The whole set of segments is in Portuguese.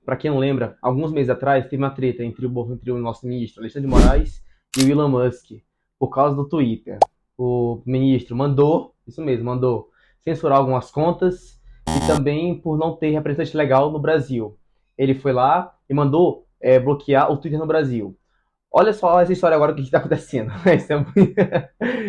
para quem não lembra, alguns meses atrás teve uma treta entre o nosso ministro Alexandre de Moraes e o Elon Musk por causa do Twitter. O ministro mandou, isso mesmo, mandou censurar algumas contas e também por não ter representante legal no Brasil. Ele foi lá e mandou bloquear o Twitter no Brasil. Olha só essa história agora, o que está acontecendo.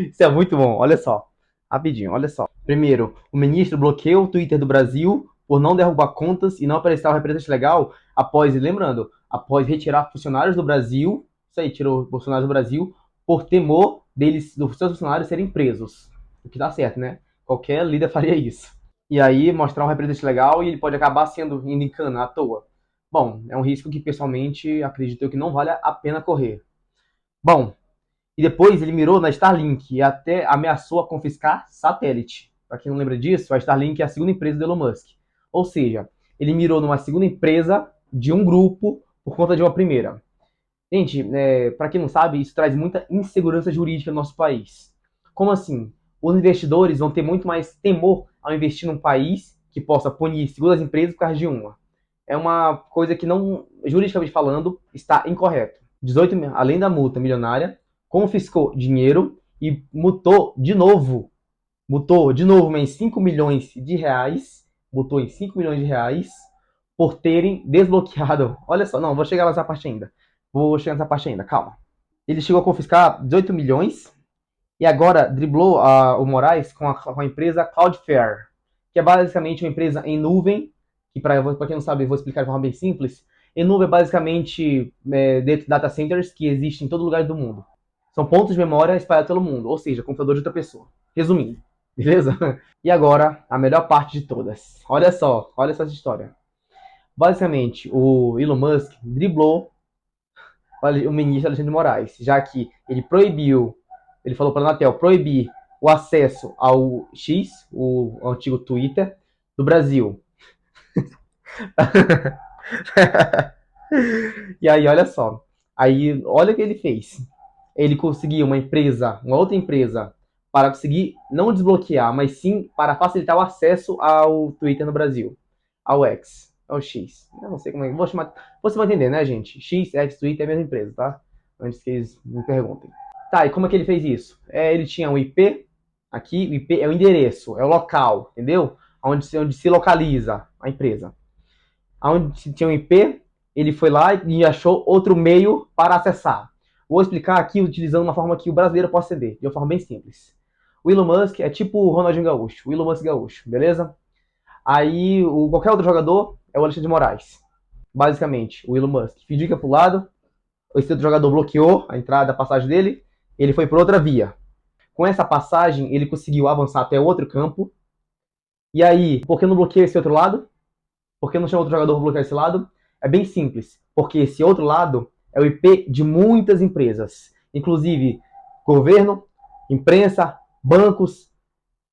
Isso é muito bom, olha só. Rapidinho, olha só. Primeiro, o ministro bloqueou o Twitter do Brasil por não derrubar contas e não apresentar o representante legal após, lembrando, após retirar funcionários do Brasil, isso aí, tirou funcionários do Brasil, por temor dos seus funcionários serem presos. O que dá certo, né? Qualquer líder faria isso. E aí, mostrar um representante legal e ele pode acabar sendo indo em cana à toa. Bom, é um risco que pessoalmente acredito eu que não vale a pena correr. Bom, e depois ele mirou na Starlink e até ameaçou a confiscar satélite. Para quem não lembra disso, a Starlink é a segunda empresa do Elon Musk. Ou seja, ele mirou numa segunda empresa de um grupo por conta de uma primeira. Gente, para quem não sabe, isso traz muita insegurança jurídica no nosso país. Como assim? Os investidores vão ter muito mais temor ao investir num país que possa punir segundas empresas por causa de uma. É uma coisa que não, juridicamente falando, está incorreto. 18, além da multa milionária, confiscou dinheiro e mutou de novo em 5 milhões de reais, mutou em 5 milhões de reais por terem desbloqueado. Olha só, não, vou chegar nessa parte ainda. Calma. Ele chegou a confiscar 18 milhões e agora driblou o Moraes com a empresa Cloudflare, que é basicamente uma empresa em nuvem, que para quem não sabe, eu vou explicar de forma bem simples. Em nuvem é basicamente data centers que existem em todo lugar do mundo. São pontos de memória espalhados pelo mundo, ou seja, computador de outra pessoa. Resumindo, beleza? E agora, a melhor parte de todas. Olha só essa história. Basicamente, o Elon Musk driblou o ministro Alexandre de Moraes, já que ele falou para a Anatel proibir o acesso ao X, o antigo Twitter, do Brasil. E aí, olha só. Aí, olha o que ele fez. Ele conseguiu uma outra empresa, para conseguir não desbloquear, mas sim para facilitar o acesso ao Twitter no Brasil. Ao X. Ao X. Eu não sei como é. Vou chamar. Você vai entender, né, gente? X, X, Twitter é a mesma empresa, tá? Antes que eles me perguntem. Tá, e como é que ele fez isso? Ele tinha um IP. Aqui, o IP é o endereço, é o local, entendeu? Onde se localiza a empresa. Onde tinha um IP, ele foi lá e achou outro meio para acessar. Vou explicar aqui utilizando uma forma que o brasileiro possa entender, de uma forma bem simples. O Elon Musk é tipo o Ronaldinho Gaúcho, o Elon Musk Gaúcho, beleza? Aí qualquer outro jogador é o Alexandre de Moraes. Basicamente, o Elon Musk fingiu que ia pro lado, esse outro jogador bloqueou a entrada, a passagem dele, ele foi por outra via. Com essa passagem, ele conseguiu avançar até outro campo. E aí, por que não bloqueia esse outro lado? Por que não chama outro jogador para bloquear esse lado? É bem simples, porque esse outro lado é o IP de muitas empresas, inclusive governo, imprensa, bancos,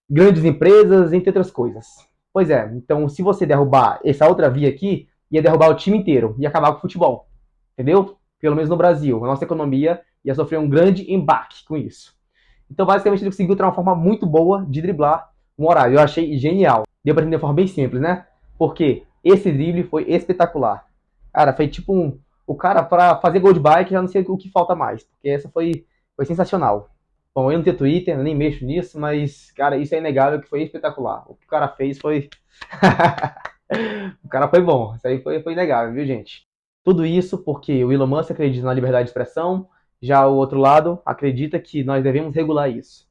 grandes empresas, entre outras coisas. Pois é, então se você derrubar essa outra via aqui, ia derrubar o time inteiro, ia acabar com o futebol, entendeu? Pelo menos no Brasil, a nossa economia ia sofrer um grande embaque com isso. Então basicamente ele conseguiu ter uma forma muito boa de driblar um horário, eu achei genial. Deu para entender de forma bem simples, né? Porque esse drible foi espetacular. Cara, foi tipo o cara para fazer gol de bike, já não sei o que falta mais, porque essa foi sensacional. Bom, eu não tenho Twitter, eu nem mexo nisso, mas, cara, isso é inegável que foi espetacular. O que o cara fez foi. O cara foi bom, isso aí foi inegável, viu, gente? Tudo isso porque o Elon Musk acredita na liberdade de expressão, já o outro lado acredita que nós devemos regular isso.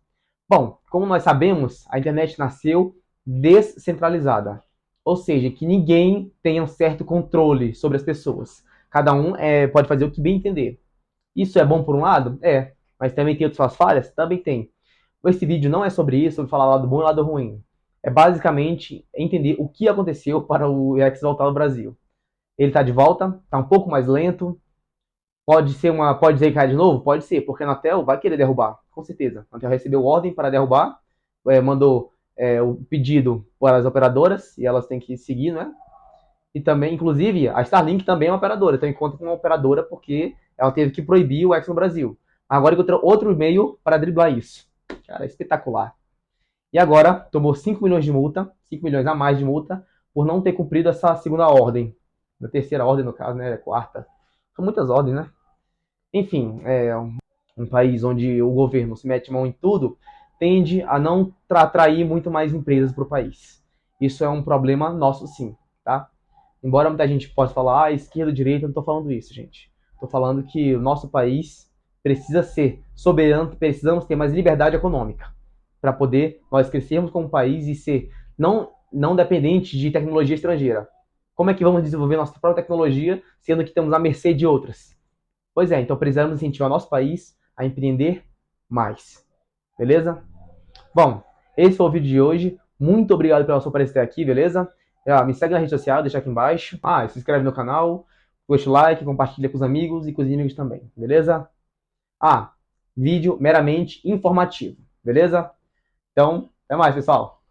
Bom, como nós sabemos, a internet nasceu descentralizada. Ou seja, que ninguém tenha um certo controle sobre as pessoas. Cada um pode fazer o que bem entender. Isso é bom por um lado? É. Mas também tem outras falhas? Também tem. Esse vídeo não é sobre isso, sobre falar lado bom e lado ruim. É basicamente entender o que aconteceu para o X voltar ao Brasil. Ele está de volta, está um pouco mais lento. Pode ser que caia de novo? Pode ser, porque a Anatel vai querer derrubar, com certeza. A Anatel recebeu ordem para derrubar, mandou o pedido para as operadoras, e elas têm que seguir, né? E também, inclusive, a Starlink também é uma operadora, então conta com uma operadora porque ela teve que proibir o X no Brasil. Agora encontrou outro meio para driblar isso. Cara, é espetacular. E agora tomou 5 milhões de multa, 5 milhões a mais de multa, por não ter cumprido essa segunda ordem. da terceira ordem no caso, né? Quarta. São muitas ordens, né? Enfim, um país onde o governo se mete mão em tudo, tende a não atrair muito mais empresas para o país. Isso é um problema nosso, sim, tá? Embora muita gente possa falar, esquerda, direita, eu não estou falando isso, gente. Estou falando que o nosso país precisa ser soberano, precisamos ter mais liberdade econômica para poder nós crescermos como país e ser não dependente de tecnologia estrangeira. Como é que vamos desenvolver nossa própria tecnologia, sendo que estamos à mercê de outras? Pois é, então precisamos incentivar nosso país a empreender mais. Beleza? Bom, esse foi o vídeo de hoje. Muito obrigado pela sua presença aqui, beleza? Me segue na rede social, deixa aqui embaixo. Se inscreve no canal, deixa o like, compartilha com os amigos e com os inimigos também, beleza? Vídeo meramente informativo, beleza? Então, até mais, pessoal.